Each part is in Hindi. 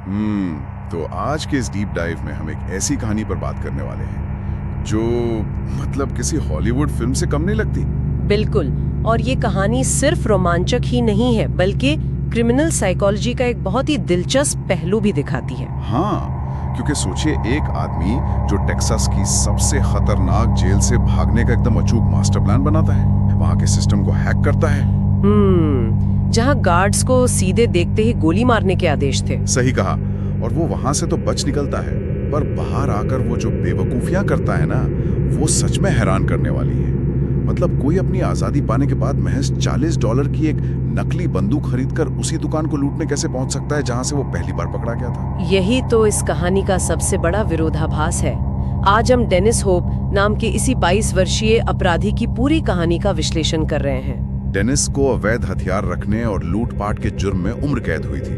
तो आज के इस डीप डाइव में हम एक ऐसी कहानी पर बात करने वाले हैं जो मतलब किसी हॉलीवुड फिल्म से कम नहीं लगती। बिल्कुल। और ये कहानी सिर्फ रोमांचक ही नहीं है बल्कि क्रिमिनल साइकोलॉजी का एक बहुत ही दिलचस्प पहलू भी दिखाती है। हाँ, क्योंकि सोचिए एक आदमी जो टेक्सास की सबसे खतरनाक जेल से भागने का एकदम अचूक मास्टर प्लान बनाता है, वहाँ के सिस्टम को हैक करता है। जहाँ गार्ड्स को सीधे देखते ही गोली मारने के आदेश थे। सही कहा। और वो वहां से तो बच निकलता है, पर बाहर आकर वो जो बेवकूफियां करता है ना, वो सच में हैरान करने वाली है। मतलब कोई अपनी आजादी पाने के बाद महज $40 की एक नकली बंदूक खरीदकर उसी दुकान को लूटने कैसे पहुंच सकता है जहां से वो पहली बार पकड़ा गया था। यही तो इस कहानी का सबसे बड़ा विरोधाभास है। आज हम डेनिस होप नाम के इसी 22 वर्षीय अपराधी की पूरी कहानी का विश्लेषण कर रहे हैं। डेनिस को अवैध हथियार रखने और लूटपाट के जुर्म में उम्र कैद हुई थी।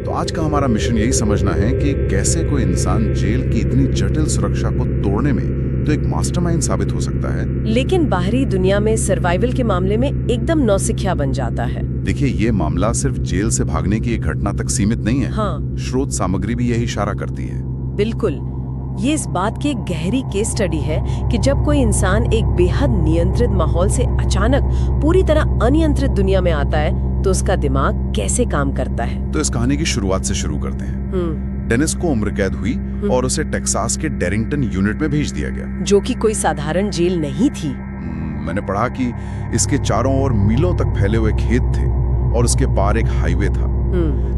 तो आज का हमारा मिशन यही समझना है कि कैसे कोई इंसान जेल की इतनी जटिल सुरक्षा को तोड़ने में तो एक मास्टरमाइंड साबित हो सकता है, लेकिन बाहरी दुनिया में सर्वाइवल के मामले में एकदम नौसिखिया बन जाता है। देखिए, ये मामला सिर्फ जेल से भागने की एक घटना तक सीमित नहीं है। हाँ। स्रोत सामग्री भी यही इशारा करती है। बिल्कुल। ये इस बात की एक गहरी केस स्टडी है कि जब कोई इंसान एक बेहद नियंत्रित माहौल से अचानक पूरी तरह अनियंत्रित दुनिया में आता है तो उसका दिमाग कैसे काम करता है। तो इस कहानी की शुरुआत से शुरू करते हैं। डेनिस को उम्र कैद हुई और उसे टेक्सास के डैरिंगटन यूनिट में भेज दिया गया, जो कि कोई साधारण जेल नहीं थी। मैंने पढ़ा कि इसके चारों ओर मीलों तक फैले हुए खेत थे और उसके पार एक हाईवे था।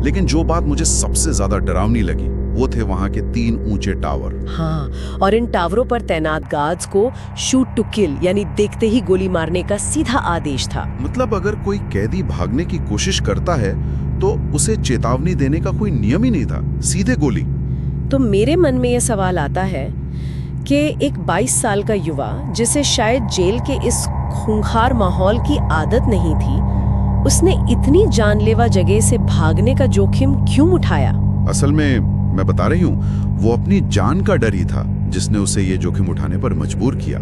लेकिन जो बात मुझे सबसे ज्यादा डरावनी लगी वो थे वहाँ के 3 ऊंचे टावर। हाँ, और इन टावरों पर तैनात गार्ड्स को शूट टू किल यानी देखते ही गोली मारने का सीधा आदेश था। मतलब अगर कोई कैदी भागने की कोशिश करता है तो उसे चेतावनी देने का कोई नियम ही नहीं था, सीधे गोली। तो मेरे मन में यह सवाल आता है कि एक 22 साल का युवा जिसे शायद जेल के इस खूंखार माहौल की आदत नहीं थी, उसने इतनी जानलेवा जगह से भागने का जोखिम क्यों उठाया? असल में मैं बता रही हूँ, वो अपनी जान का डर ही था जिसने उसे ये जोखिम उठाने पर मजबूर किया।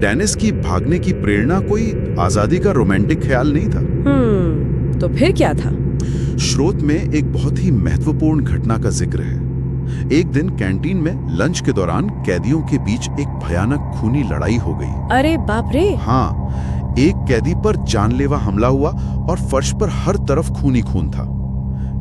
डेनिस की भागने की प्रेरणा कोई आजादी का रोमांटिक ख्याल नहीं था। तो फिर क्या था? स्रोत में एक बहुत ही महत्वपूर्ण घटना का जिक्र है। एक दिन कैंटीन में लंच के दौरान कैदियों के बीच एक भयानक खूनी लड़ाई हो गई। अरे बाप रे! हाँ, एक कैदी पर जानलेवा हमला हुआ और फर्श पर हर तरफ खून ही खून था।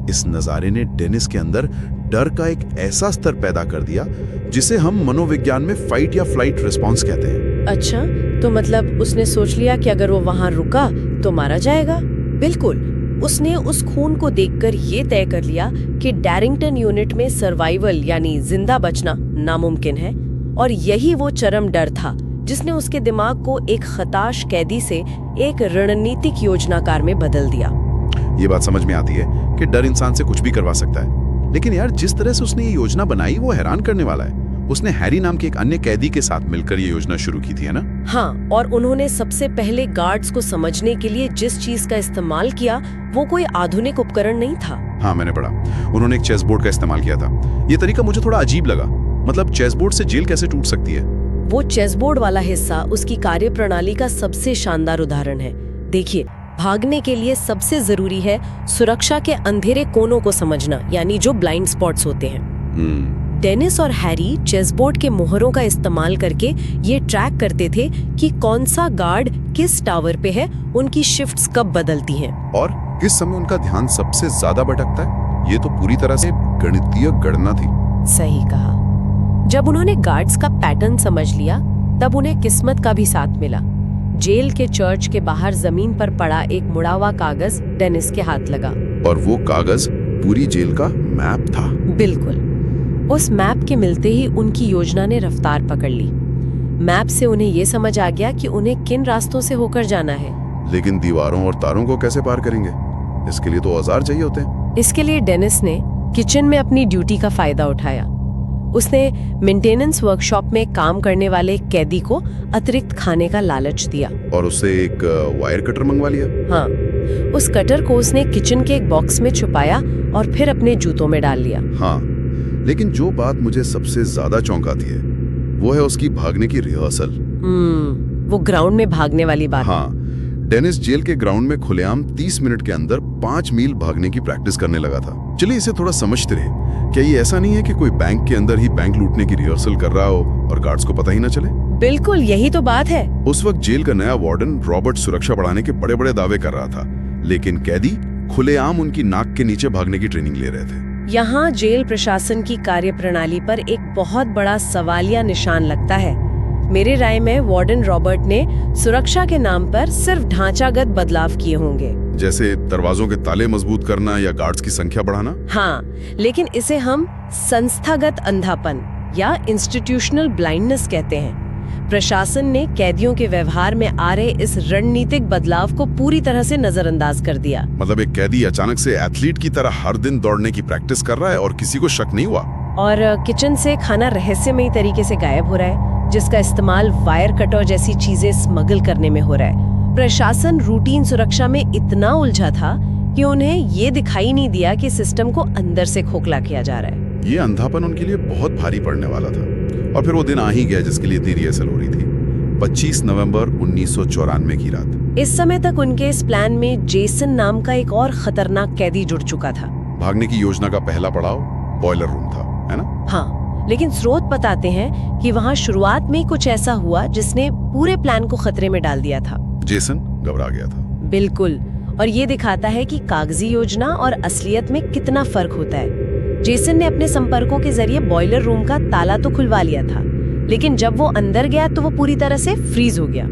इस नजारे ने डेनिस के अंदर डर का एक ऐसा स्तर पैदा कर दिया जिसे हम मनोविज्ञान में फाइट या फ्लाइट रिस्पॉन्स कहते हैं। अच्छा, तो मतलब उसने सोच लिया कि अगर वो वहां रुका तो मारा जाएगा। बिल्कुल। उसने उस खून को देखकर ये तय कर लिया कि डैरिंगटन यूनिट में सर्वाइवल यानी जिंदा बचना नामुमकिन है, और यही वो चरम डर था जिसने उसके दिमाग को एक खताश कैदी से एक रणनीतिक योजनाकार में बदल दिया। ये बात समझ में आती है कि डर इंसान से कुछ भी करवा सकता है, लेकिन यार जिस तरह से उसने ये योजना बनाई वो हैरान करने वाला है। उसने हैरी नाम के एक अन्य कैदी के साथ मिलकर ये योजना शुरू की थी, है ना? हाँ, और उन्होंने सबसे पहले गार्ड्स को समझने के लिए जिस चीज का इस्तेमाल किया वो कोई आधुनिक उपकरण नहीं था। हाँ, मैंने पढ़ा उन्होंने एक चेस बोर्ड का इस्तेमाल किया था। ये तरीका मुझे थोड़ा अजीब लगा। मतलब चेस बोर्ड से जेल कैसे टूट सकती है? वो चेस बोर्ड वाला हिस्सा उसकी कार्यप्रणाली का सबसे शानदार उदाहरण है। देखिए, भागने के लिए सबसे जरूरी है सुरक्षा के अंधेरे कोनों को समझना, यानी जो ब्लाइंड स्पॉट्स होते हैं। डेनिस और हैरी चेसबोर्ड के मोहरों का इस्तेमाल करके ये ट्रैक करते थे कि कौन सा गार्ड किस टावर पे है, उनकी शिफ्ट्स कब बदलती हैं और किस समय उनका ध्यान सबसे ज्यादा भटकता है। ये तो पूरी तरह से गणितीय गणना थी। सही कहा। जब उन्होंने गार्ड्स का पैटर्न समझ लिया तब उन्हें किस्मत का भी साथ मिला। जेल के चर्च के बाहर जमीन पर पड़ा एक मुड़ा हुआ कागज डेनिस के हाथ लगा, और वो कागज पूरी जेल का मैप था। बिल्कुल। उस मैप के मिलते ही उनकी योजना ने रफ्तार पकड़ ली। मैप से उन्हें ये समझ आ गया कि उन्हें किन रास्तों से होकर जाना है। लेकिन दीवारों और तारों को कैसे पार करेंगे? इसके लिए तो औजार चाहिए होते हैं। इसके लिए डेनिस ने किचन में अपनी ड्यूटी का फायदा उठाया। उसने मेंटेनेंस वर्कशॉप में काम करने वाले कैदी को अतिरिक्त खाने का लालच दिया और उससे एक वायर कटर मंगवा लिया। हाँ, उस कटर को उसने किचन के एक बॉक्स में छुपाया और फिर अपने जूतों में डाल लिया। हाँ, लेकिन जो बात मुझे सबसे ज्यादा चौंकाती है वो है उसकी भागने की रिहर्सल। वो ग्राउंड में भागने वाली बात। हाँ, डेनिस जेल के ग्राउंड में खुलेआम 30 मिनट के अंदर 5 मील भागने की प्रैक्टिस करने लगा था। चलिए इसे थोड़ा समझते रहे। क्या ये ऐसा नहीं है कि कोई बैंक के अंदर ही बैंक लूटने की रिहर्सल कर रहा हो और गार्ड्स को पता ही ना चले? बिल्कुल यही तो बात है। उस वक्त जेल का नया वार्डन रॉबर्ट सुरक्षा बढ़ाने के बड़े बड़े दावे कर रहा था, लेकिन कैदी खुलेआम उनकी नाक के नीचे भागने की ट्रेनिंग ले रहे थे। यहाँ जेल प्रशासन की कार्यप्रणाली पर एक बहुत बड़ा सवालिया निशान लगता है। मेरे राय में वार्डन रॉबर्ट ने सुरक्षा के नाम पर सिर्फ ढांचागत बदलाव किए होंगे, जैसे दरवाजों के ताले मजबूत करना या गार्ड्स की संख्या बढ़ाना। हाँ, लेकिन इसे हम संस्थागत अंधापन या इंस्टीट्यूशनल ब्लाइंडनेस कहते हैं। प्रशासन ने कैदियों के व्यवहार में आ रहे इस रणनीतिक बदलाव को पूरी तरह से नजरअंदाज कर दिया। मतलब एक कैदी अचानक से एथलीट की तरह हर दिन दौड़ने की प्रैक्टिस कर रहा है और किसी को शक नहीं हुआ। और किचन से खाना रहस्यमयी तरीके से गायब हो रहा है, जिसका इस्तेमाल वायर कटर जैसी चीजें स्मगल करने में हो रहा है। प्रशासन रूटीन सुरक्षा में इतना उलझा था कि उन्हें ये दिखाई नहीं दिया कि सिस्टम को अंदर से खोखला किया जा रहा है। ये अंधापन उनके लिए बहुत भारी पड़ने वाला था। और फिर वो दिन आ ही गया जिसके लिए इतनी रिहर्सल हो रही थी। 25 नवंबर 1994 की रात। इस समय तक उनके इस प्लान में जेसन नाम का एक और खतरनाक कैदी जुड़ चुका था। भागने की योजना का पहला पड़ाव बॉयलर रूम था, है ना? हाँ, लेकिन स्रोत बताते हैं कि वहाँ शुरुआत में कुछ ऐसा हुआ जिसने पूरे प्लान को खतरे में डाल दिया था। जेसन घबरा गया था। बिल्कुल, और ये दिखाता है कि कागजी योजना और असलियत में कितना फर्क होता है। जेसन ने अपने संपर्कों के जरिए बॉयलर रूम का ताला तो खुलवा लिया था, लेकिन जब वो अंदर गया तो वो पूरी तरह से फ्रीज हो गया।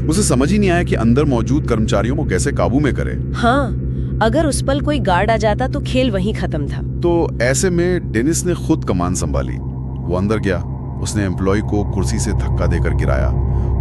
उसे समझ ही नहीं आया कि अंदर मौजूद कर्मचारियों को कैसे काबू में करे। हाँ, अगर उस पल कोई गार्ड आ जाता तो खेल वहीं खत्म था। तो ऐसे में डेनिस ने खुद कमान संभाली। वो अंदर गया, उसने एम्प्लॉय को कुर्सी से धक्का देकर गिराया,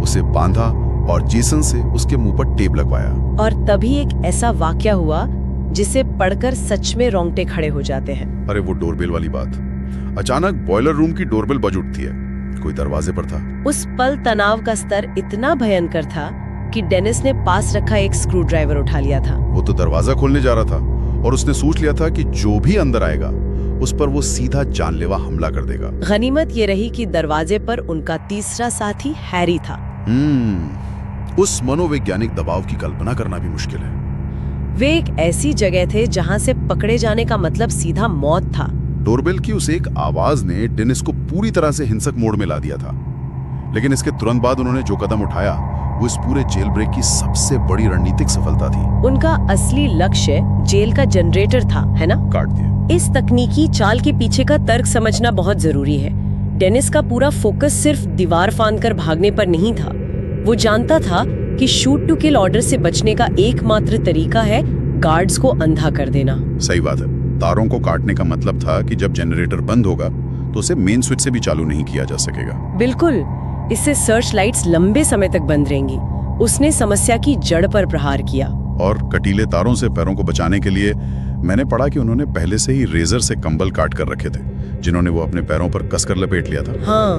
उसे बांधा और जेसन से उसके मुंह पर टेप लगवाया। और तभी एक ऐसा वाकया हुआ जिसे पढ़कर सच में रोंगटे खड़े हो जाते हैं। अरे वो डोरबेल वाली बात। अचानक बॉयलर रूम की डोरबेल बज उठती है। कोई दरवाजे पर था। उस पल तनाव का स्तर इतना भयंकर था कि डेनिस ने पास रखा एक स्क्रू ड्राइवर उठा लिया था। वो तो दरवाजा खोलने जा रहा था और उसने सोच लिया था कि जो भी अंदर आएगा उस पर वो सीधा जानलेवा हमला कर देगा। गनीमत ये रही कि दरवाजे पर उनका तीसरा साथी हैरी था। उस मनोवैज्ञानिक दबाव की कल्पना करना भी मुश्किल है। वे एक ऐसी जगह थे जहां से पकड़े जाने का मतलब सीधा मौत था। डोरबेल की उस एक आवाज ने डेनिस को पूरी तरह से हिंसक मोड में ला दिया था। लेकिन इसके तुरंत बाद उन्होंने जो कदम उठाया वो इस पूरे जेल ब्रेक की सबसे बड़ी रणनीतिक सफलता थी। उनका असली लक्ष्य जेल का जनरेटर था, है ना? काट दिया। इस तकनीकी चाल के पीछे का तर्क समझना बहुत जरूरी है। डेनिस का पूरा फोकस सिर्फ दीवार फांदकर भागने पर नहीं था। वो जानता था कि शूट टू किल ऑर्डर से बचने का एकमात्र तरीका है गार्ड्स को अंधा कर देना। सही बात है। तारों को काटने का मतलब था कि जब जनरेटर बंद होगा तो उसे मेन स्विच से भी चालू नहीं किया जा सकेगा। बिल्कुल, इससे सर्च लाइट्स लंबे समय तक बंद रहेंगी। उसने समस्या की जड़ पर प्रहार किया। और कटीले तारों से पैरों को बचाने के लिए मैंने पढ़ा कि उन्होंने पहले से ही रेजर से कंबल काट कर रखे थे, जिन्होंने वो अपने पैरों पर कसकर लपेट लिया था। हाँ,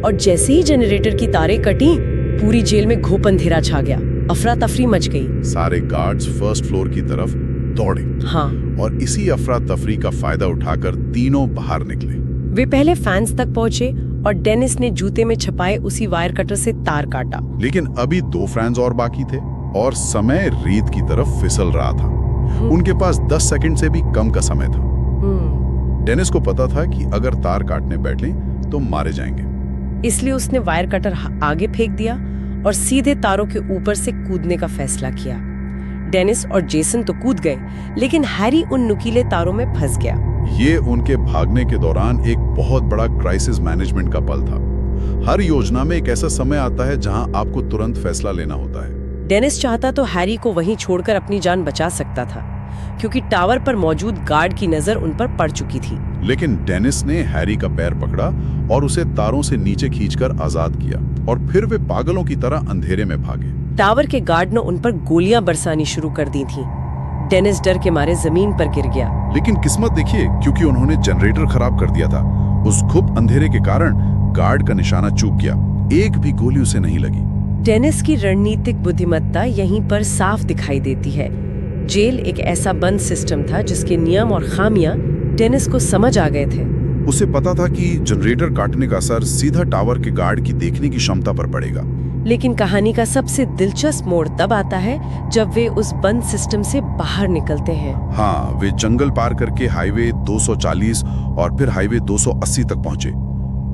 और जैसे ही जनरेटर की तारें कटी, पूरी जेल में घोप अंधेरा छा गया। अफरा तफरी मच गई। सारे गार्ड्स फर्स्ट फ्लोर की तरफ दौड़े। हाँ, और इसी अफरा तफरी का फायदा उठाकर तीनों बाहर निकले। वे पहले फैंस तक पहुंचे और डेनिस ने जूते में छपाए उसी वायर कटर से तार काटा। लेकिन अभी 2 फैंस और बाकी थे और समय रेत की तरफ फिसल रहा था। उनके पास 10 सेकंड से भी कम का समय था। डेनिस को पता था कि अगर तार काटने बैठे तो मारे जाएंगे। इसलिए उसने वायर कटर आगे फेंक दिया और सीधे तारों के ऊपर से कूदने का फैसला किया। डेनिस और जेसन तो कूद गए, लेकिन हैरी उन नुकीले तारों में फंस गया। ये उनके भागने के दौरान एक बहुत बड़ा क्राइसिस मैनेजमेंट का पल था। हर योजना में एक ऐसा समय आता है जहां आपको तुरंत फैसला लेना होता है। डेनिस चाहता तो हैरी को वहीं छोड़कर अपनी जान बचा सकता था, क्योंकि टावर पर मौजूद गार्ड की नजर उन पर पड़ चुकी थी। लेकिन डेनिस ने हैरी का पैर पकड़ा और उसे तारों से नीचे खींचकर आजाद किया और फिर वे पागलों की तरह अंधेरे में भागे। टावर के गार्ड ने उन पर गोलियां बरसानी शुरू कर दी थी। डेनिस डर के मारे जमीन पर गिर गया। लेकिन किस्मत देखिए, क्योंकि उन्होंने जनरेटर खराब कर दिया था। उस घुप अंधेरे के कारण गार्ड का निशाना चूक गया। एक भी गोली उसे नहीं लगी। डेनिस की रणनीतिक बुद्धिमत्ता यहीं पर साफ दिखाई देती है। जेल एक ऐसा बंद सिस्टम था जिसके नियम और खामियां डेनिस को समझ आ गए थे। उसे पता था कि जनरेटर काटने का असर सीधा टावर के गार्ड की देखने की क्षमता पर पड़ेगा। लेकिन कहानी का सबसे दिलचस्प मोड़ तब आता है जब वे उस बंद सिस्टम से बाहर निकलते हैं। हाँ, वे जंगल पार करके हाईवे 240 और फिर हाईवे 280 तक पहुंचे।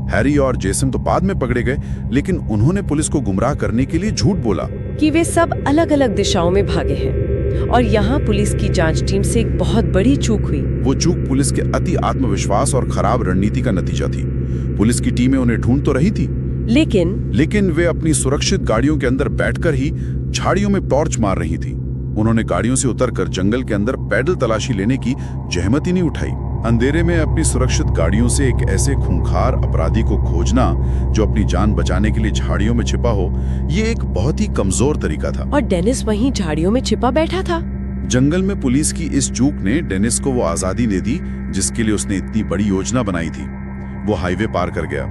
हैरी और जेसन तो बाद में पकड़े गए, लेकिन उन्होंने पुलिस को गुमराह करने के लिए झूठ बोला कि वे सब अलग-अलग दिशाओं में भागे हैं। और यहाँ पुलिस की जांच टीम से एक बहुत बड़ी चूक हुई। वो चूक पुलिस के अति आत्मविश्वास और खराब रणनीति का नतीजा थी। पुलिस की टीमें उन्हें ढूंढ तो रही थी, लेकिन वे अपनी सुरक्षित गाड़ियों के अंदर बैठकर ही झाड़ियों में टॉर्च मार रही थी। उन्होंने गाड़ियों से उतरकर जंगल के अंदर पैदल तलाशी लेने की जहमत ही नहीं उठाई। अंधेरे में अपनी सुरक्षित गाड़ियों से एक ऐसे खूंखार अपराधी को खोजना जो अपनी जान बचाने के लिए झाड़ियों में छिपा हो, ये एक बहुत ही कमजोर तरीका था। और डेनिस वहीं झाड़ियों में छिपा बैठा था। जंगल में पुलिस की इस चूक ने डेनिस को वो आजादी दे दी जिसके लिए उसने इतनी बड़ी योजना बनाई थी। वो हाईवे पार कर गया,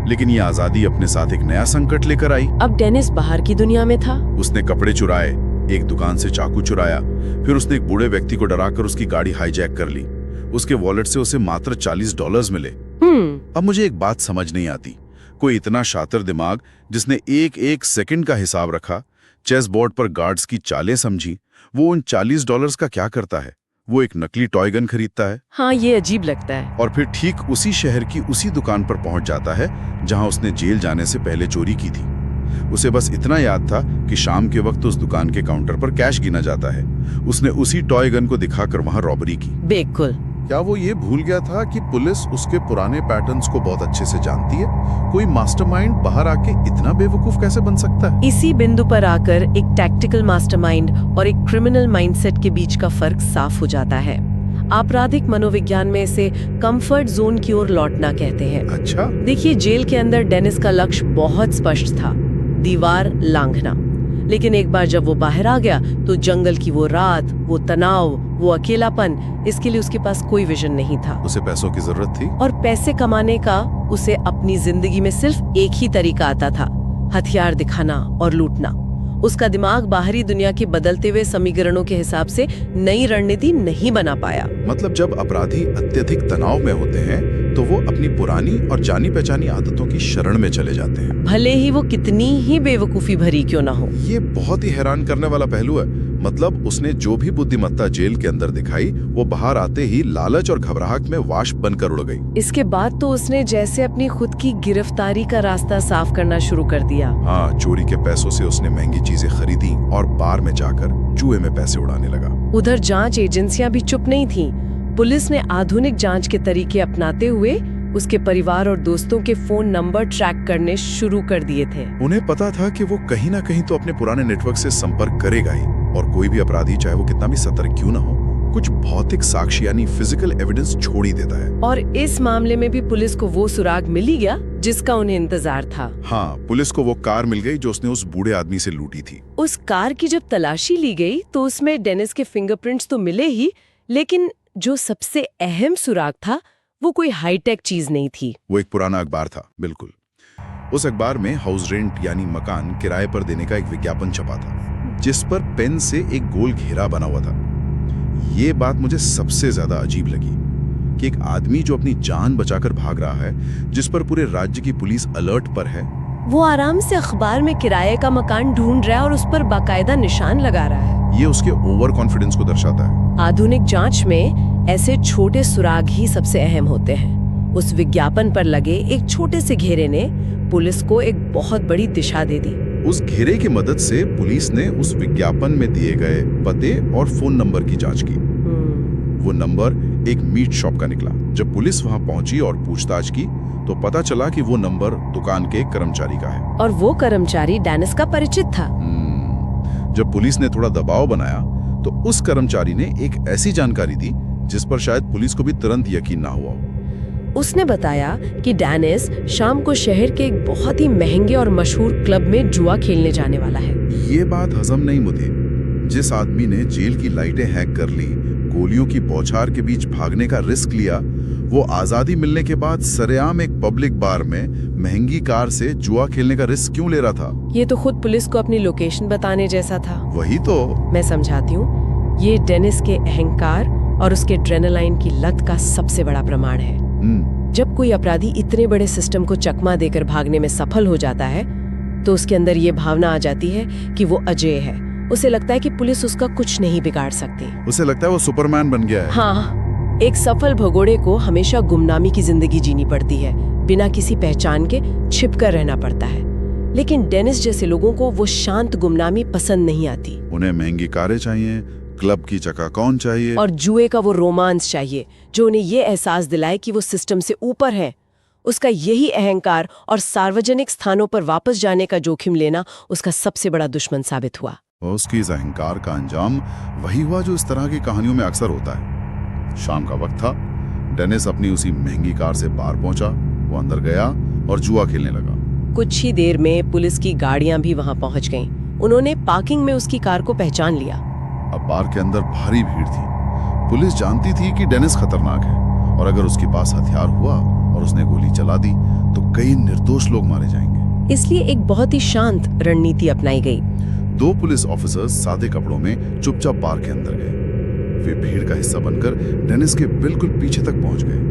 लेकिन ये आजादी अपने साथ एक नया संकट लेकर आई। अब डेनिस बाहर की दुनिया में था। उसने कपड़े चुराए, एक दुकान से चाकू चुराया, फिर उसने एक बूढ़े व्यक्ति को डराकर उसकी गाड़ी हाईजैक कर ली। उसके वॉलेट से उसे मात्र $40 मिले। अब मुझे एक बात समझ नहीं आती, कोई इतना शातिर दिमाग जिसने एक एक सेकंड का हिसाब रखा, चेस बोर्ड पर गार्ड्स की चालें समझी, वो उन $40 का क्या करता है? वो एक नकली टॉय गन खरीदता है। हाँ, ये अजीब लगता है। और फिर ठीक उसी शहर की उसी दुकान पर पहुंच जाता है जहां उसने जेल जाने से पहले चोरी की थी। उसे बस इतना याद था कि शाम के वक्त उस दुकान के काउंटर पर कैश गिना जाता है। उसने उसी टॉय गन को दिखाकर वहां रॉबरी की। बिल्कुल। क्या वो ये भूल गया था कि पुलिस उसके पुराने पैटर्न्स को बहुत अच्छे से जानती है? कोई मास्टरमाइंड बाहर आके इतना बेवकूफ कैसे बन सकता है? इसी बिंदु पर आकर एक टैक्टिकल मास्टरमाइंड और एक क्रिमिनल माइंडसेट के बीच का फर्क साफ हो जाता है। आपराधिक मनोविज्ञान में इसे कंफर्ट जोन की ओर लौटना कहते हैं। अच्छा। देखिए, जेल के अंदर डेनिस का लक्ष्य बहुत स्पष्ट था, दीवार लांघना। लेकिन एक बार जब वो बाहर आ गया तो जंगल की वो रात, वो तनाव, वो अकेलापन, इसके लिए उसके पास कोई विजन नहीं था। उसे पैसों की जरूरत थी, और पैसे कमाने का उसे अपनी जिंदगी में सिर्फ एक ही तरीका आता था, हथियार दिखाना और लूटना। उसका दिमाग बाहरी दुनिया के बदलते हुए समीकरणों के हिसाब से नई रणनीति नहीं बना पाया। मतलब जब अपराधी अत्यधिक तनाव में होते हैं तो वो अपनी पुरानी और जानी पहचानी आदतों की शरण में चले जाते हैं, भले ही वो कितनी ही बेवकूफी भरी क्यों ना हो। ये बहुत ही हैरान करने वाला पहलू है। मतलब उसने जो भी बुद्धिमत्ता जेल के अंदर दिखाई, वो बाहर आते ही लालच और घबराहट में वाष्प बनकर उड़ गई। इसके बाद तो उसने जैसे अपनी खुद की गिरफ्तारी का रास्ता साफ करना शुरू कर दिया। हाँ, चोरी के पैसों से उसने महंगी चीजें खरीदी और बार में जाकर जुए में पैसे उड़ाने लगा। उधर जांच एजेंसियां भी चुप नहीं थीं। पुलिस ने आधुनिक जांच के तरीके अपनाते हुए उसके परिवार और दोस्तों के फोन नंबर ट्रैक करने शुरू कर दिए थे। उन्हें पता था कि वो कहीं ना कहीं तो अपने पुराने नेटवर्क से संपर्क करेगा ही, और कोई भी अपराधी चाहे वो कितना भी सतर्क क्यों ना हो, कुछ भौतिक साक्ष्य यानी फिजिकल एविडेंस छोड़ ही देता है। और इस मामले में भी पुलिस को वो सुराग मिल ही गया जिसका उन्हें इंतजार था। हाँ, पुलिस को वो कार मिल गई जो उसने उस बूढ़े आदमी से लूटी थी। उस कार की जब तलाशी ली गई तो उसमें डेनिस के फिंगरप्रिंट्स तो मिले ही, लेकिन जो सबसे अहम सुराग था वो कोई हाईटेक चीज नहीं थी। वो एक पुराना अखबार था। बिल्कुल। उस अखबार में हाउस रेंट यानी मकान किराए पर देने का एक विज्ञापन छपा था, जिस पर पेन से एक गोल घेरा बना हुआ था। ये बात मुझे सबसे ज्यादा अजीब लगी कि एक आदमी जो अपनी जान बचाकर भाग रहा है, जिस पर पूरे राज्य की पुलिस अलर्ट पर है, वो आराम से अखबार में किराए का मकान ढूंढ रहा है और उस पर बाकायदा निशान लगा रहा है। ये उसके ओवर कॉन्फिडेंस को दर्शाता है। आधुनिक जांच में ऐसे छोटे सुराग ही सबसे अहम होते हैं। उस विज्ञापन पर लगे एक छोटे से घेरे ने पुलिस को एक बहुत बड़ी दिशा दे दी। उस घेरे की मदद से पुलिस ने उस विज्ञापन में दिए गए पते और फोन नंबर की जांच की। वो नंबर एक मीट शॉप का निकला। जब पुलिस वहां पहुंची और पूछताछ की तो पता चला कि वो नंबर दुकान के कर्मचारी का है, और वो कर्मचारी डेनिस का परिचित था। जब पुलिस ने थोड़ा दबाव बनाया तो उस कर्मचारी ने एक ऐसी जानकारी दी जिस पर शायद पुलिस को भी तुरंत यकीन ना हुआ। उसने बताया कि डेनिस शाम को शहर के एक बहुत ही महंगे और मशहूर क्लब में जुआ खेलने जाने वाला है। ये बात हजम नहीं मुझे। जिस आदमी ने जेल की लाइटें हैक कर ली, गोलियों की बौछार के बीच भागने का रिस्क लिया, वो आजादी मिलने के बाद सरेआम एक पब्लिक बार में महंगी कार से जुआ खेलने का रिस्क क्यों ले रहा था? ये तो खुद पुलिस को अपनी लोकेशन बताने जैसा था। वही तो। मैं समझाती हूँ, ये डेनिस के अहंकार और उसके एड्रेनालाइन की लत का सबसे बड़ा प्रमाण है। जब कोई अपराधी इतने बड़े सिस्टम को चकमा देकर भागने में सफल हो जाता है तो उसके अंदर ये भावना आ जाती है कि वो अजय है। उसे लगता है कि पुलिस उसका कुछ नहीं बिगाड़ सकती। उसे लगता है वो सुपरमैन बन गया है। हाँ, एक सफल भगोड़े को हमेशा गुमनामी की जिंदगी जीनी पड़ती है, बिना किसी पहचान के छिपकर रहना पड़ता है। लेकिन डेनिस जैसे लोगों को वो शांत गुमनामी पसंद नहीं आती। उन्हें महंगी कारें चाहिए, क्लब की चकाकौन चाहिए और जुए का वो रोमांस चाहिए जो उन्हें ये एहसास दिलाए कि वो सिस्टम से ऊपर है। उसका यही अहंकार और सार्वजनिक स्थानों पर वापस जाने का जोखिम लेना उसका सबसे बड़ा दुश्मन साबित हुआ। और उसकी इस अहंकार का अंजाम वही हुआ जो इस तरह की कहानियों में अक्सर होता है। शाम का वक्त था। डेनिस अपनी उसी महंगी कार से बाहर पहुंचा। वो अंदर गया और जुआ खेलने लगा। कुछ ही देर में पुलिस की गाड़ियां भी वहां पहुंच गईं। उन्होंने पार्किंग में उसकी कार को पहचान लिया। अब बार के अंदर भारी भीड़ थी। पुलिस जानती थी कि डेनिस खतरनाक है और अगर उसके पास हथियार हुआ और उसने गोली चला दी तो कई निर्दोष लोग मारे जाएंगे। इसलिए एक बहुत ही शांत रणनीति अपनाई गई। 2 पुलिस ऑफिसर्स सादे कपड़ों में चुपचाप बार के अंदर गए। वे भीड़ का हिस्सा बनकर डेनिस के बिल्कुल पीछे तक पहुंच गए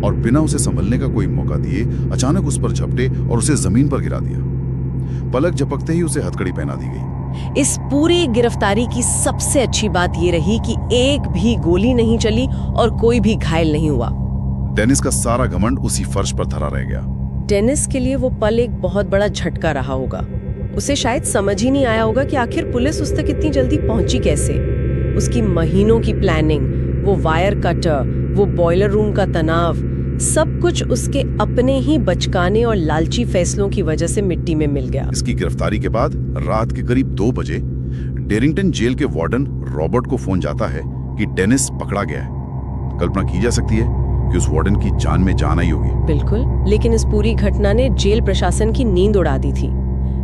और बिना उसे संभलने का कोई मौका दिए अचानक उस पर झपटे और उसे जमीन पर गिरा दिया। पलक झपकते ही उसे हथकड़ी पहना दी गई। इस पूरी गिरफ्तारी की सबसे अच्छी बात ये रही कि एक भी गोली नहीं चली और कोई भी घायल नहीं हुआ। डेनिस का सारा घमंड उसी फर्श पर धरा रह गया। डेनिस के लिए वो पल एक बहुत बड़ा झटका रहा होगा। उसे शायद समझ ही नहीं आया होगा कि आखिर पुलिस उस तक इतनी जल्दी पहुंची कैसे। उसकी महीनों की प्लानिंग, वो वायर कटर, वो बॉयलर रूम का तनाव, सब कुछ उसके अपने ही बचकाने और लालची फैसलों की वजह से मिट्टी में मिल गया। इसकी गिरफ्तारी के बाद रात के करीब 2 बजे डेरिंगटन जेल के वार्डन रॉबर्ट को फोन जाता है कि डेनिस पकड़ा गया है। कल्पना की जा सकती है कि उस वार्डन की जान में जान आई होगी। बिल्कुल, लेकिन इस पूरी घटना ने जेल प्रशासन की नींद उड़ा दी थी।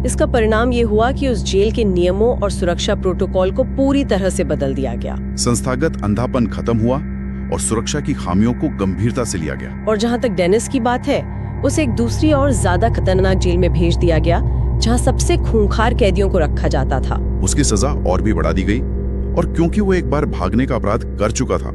इसका परिणाम ये हुआ कि उस जेल के नियमों और सुरक्षा प्रोटोकॉल को पूरी तरह से बदल दिया गया। संस्थागत अंधापन खत्म हुआ और सुरक्षा की खामियों को गंभीरता से लिया गया। और जहाँ तक डेनिस की बात है, उसे एक दूसरी और ज्यादा खतरनाक जेल में भेज दिया गया जहाँ सबसे खूंखार कैदियों को रखा जाता था। उसकी सजा और भी बढ़ा दी गई और क्योंकि वो एक बार भागने का अपराध कर चुका था,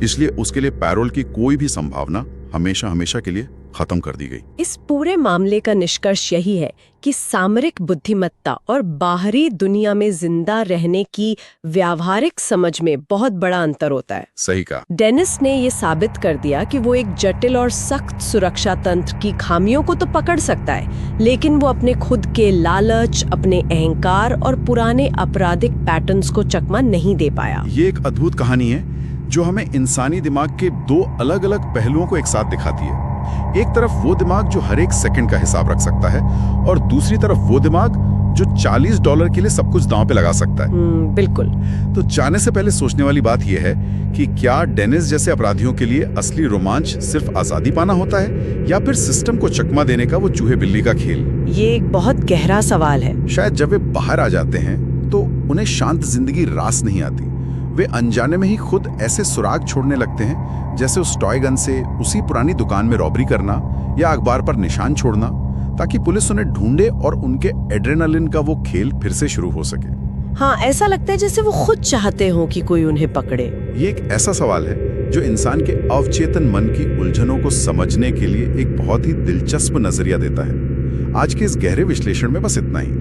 इसलिए उसके लिए पैरोल की कोई भी संभावना हमेशा के लिए खत्म कर दी गई। इस पूरे मामले का निष्कर्ष यही है कि सामरिक बुद्धिमत्ता और बाहरी दुनिया में जिंदा रहने की व्यावहारिक समझ में बहुत बड़ा अंतर होता है। सही कहा। डेनिस ने ये साबित कर दिया कि वो एक जटिल और सख्त सुरक्षा तंत्र की खामियों को तो पकड़ सकता है, लेकिन वो अपने खुद के लालच, अपने अहंकार और पुराने आपराधिक पैटर्न्स को चकमा नहीं दे पाया। ये एक अद्भुत कहानी है जो हमें इंसानी दिमाग के 2 अलग-अलग पहलुओं को एक साथ दिखाती है। एक तरफ वो दिमाग जो हर एक सेकंड का हिसाब रख सकता है और दूसरी तरफ वो दिमाग जो $40 के लिए सब कुछ दांव पे लगा सकता है। बिल्कुल। तो जाने से पहले सोचने वाली बात यह है कि क्या डेनिस जैसे अपराधियों के लिए असली रोमांच सिर्फ आजादी पाना होता है या फिर सिस्टम को चकमा देने का वो चूहे बिल्ली का खेल? ये एक बहुत गहरा सवाल है। शायद जब वे बाहर आ जाते हैं तो उन्हें शांत जिंदगी रास नहीं आती। वे अनजाने में ही खुद ऐसे सुराग छोड़ने लगते हैं जैसे उस टॉय गन से उसी पुरानी दुकान में रॉबरी करना या अखबार पर निशान छोड़ना, ताकि पुलिस उन्हें ढूंढे और उनके एड्रेनालिन का वो खेल फिर से शुरू हो सके। हाँ, ऐसा लगता है जैसे वो खुद चाहते हो कि कोई उन्हें पकड़े। ये एक ऐसा सवाल है जो इंसान के अवचेतन मन की उलझनों को समझने के लिए एक बहुत ही दिलचस्प नजरिया देता है। आज के इस गहरे विश्लेषण में बस इतना ही।